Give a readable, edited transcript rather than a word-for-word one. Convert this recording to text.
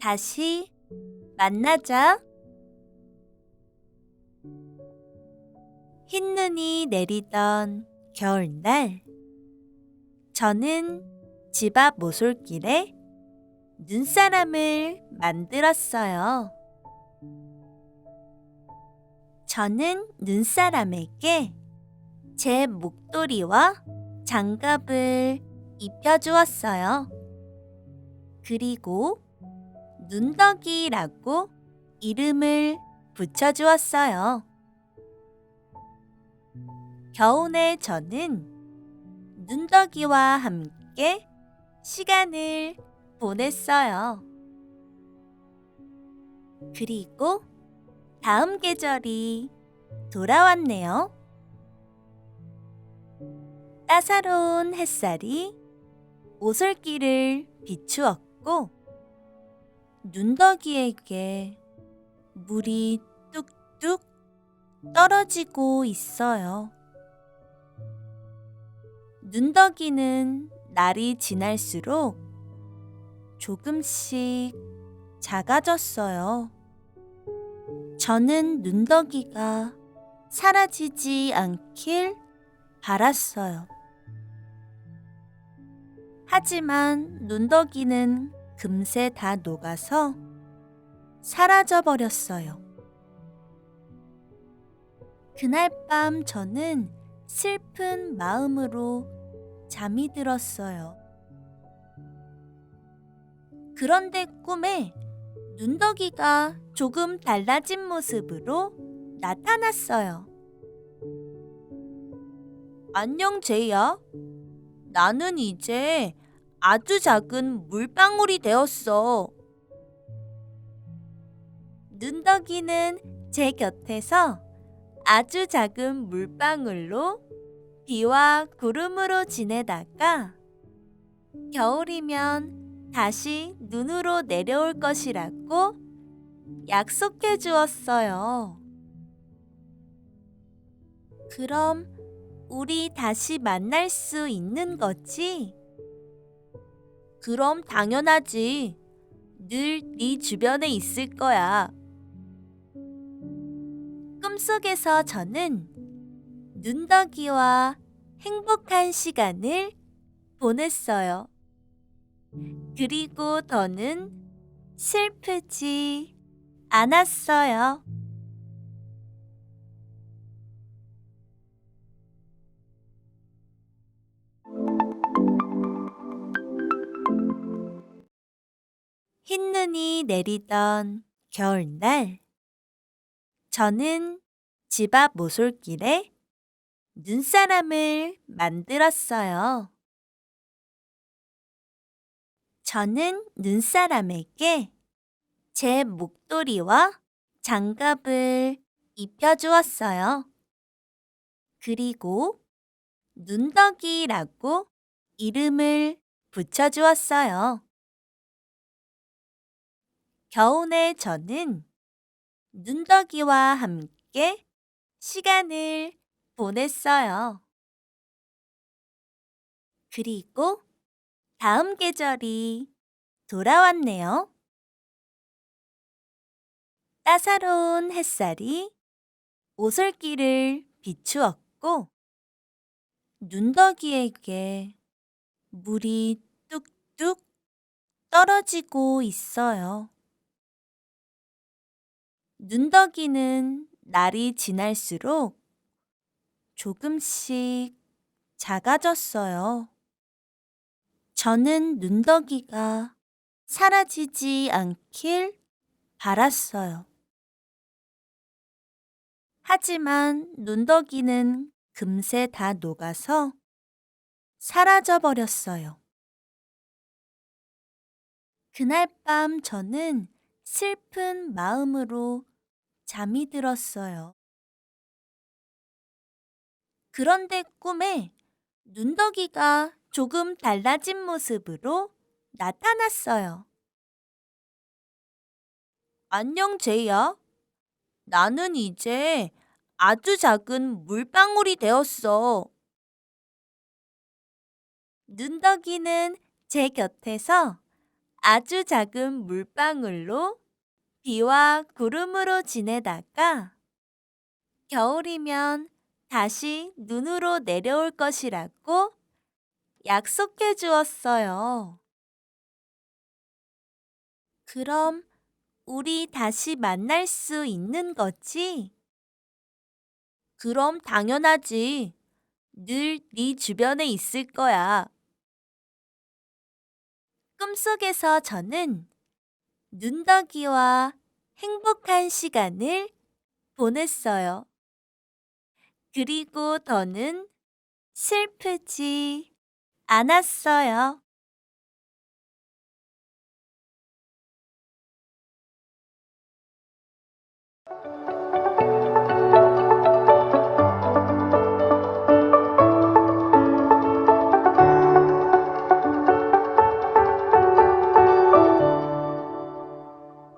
다시 만나자. 흰눈이 내리던 겨울날, 저는 집 앞 모솔길에 눈사람을 만들었어요. 저는 눈사람에게 제 목도리와 장갑을 입혀주었어요. 그리고 눈덕이라고 이름을 붙여주었어요. 겨우내 저는 눈덕이와 함께 시간을 보냈어요. 그리고 다음 계절이 돌아왔네요. 따사로운 햇살이 오솔길을 비추었고, 눈덕이에게 물이 뚝뚝 떨어지고 있어요. 눈덕이는 날이 지날수록 조금씩 작아졌어요. 저는 눈덕이가 사라지지 않길 바랐어요. 하지만 눈덕이는 금세 다 녹아서 사라져버렸어요. 그날 밤 저는 슬픈 마음으로 잠이 들었어요. 그런데 꿈에 눈덕이가 조금 달라진 모습으로 나타났어요. 안녕, 제이야. 나는 이제 아주 작은 물방울이 되었어. 눈덕이는 제 곁에서 아주 작은 물방울로 비와 구름으로 지내다가 겨울이면 다시 눈으로 내려올 것이라고 약속해 주었어요. 그럼 우리 다시 만날 수 있는 거지? 그럼 당연하지. 늘 네 주변에 있을 거야. 꿈속에서 저는 눈덕이와 행복한 시간을 보냈어요. 그리고 더는 슬프지 않았어요. 흰눈이 내리던 겨울날, 저는 집 앞 모솔길에 눈사람을 만들었어요. 저는 눈사람에게 제 목도리와 장갑을 입혀주었어요. 그리고 눈덕이라고 이름을 붙여주었어요. 겨우내 저는 눈덕이와 함께 시간을 보냈어요. 그리고 다음 계절이 돌아왔네요. 따사로운 햇살이 오솔길을 비추었고, 눈덕이에게 물이 뚝뚝 떨어지고 있어요. 눈덕이는 날이 지날수록 조금씩 작아졌어요. 저는 눈덕이가 사라지지 않길 바랐어요. 하지만 눈덕이는 금세 다 녹아서 사라져버렸어요. 그날 밤 저는 슬픈 마음으로 잠이 들었어요. 그런데 꿈에 눈덕이가 조금 달라진 모습으로 나타났어요. 안녕, 제이야. 나는 이제 아주 작은 물방울이 되었어. 눈덕이는 제 곁에서 아주 작은 물방울로 비와 구름으로 지내다가 겨울이면 다시 눈으로 내려올 것이라고 약속해 주었어요. 그럼 우리 다시 만날 수 있는 거지? 그럼 당연하지. 늘 네 주변에 있을 거야. 꿈속에서 저는 눈더기와 행복한 시간을 보냈어요. 그리고 더는 슬프지 않았어요.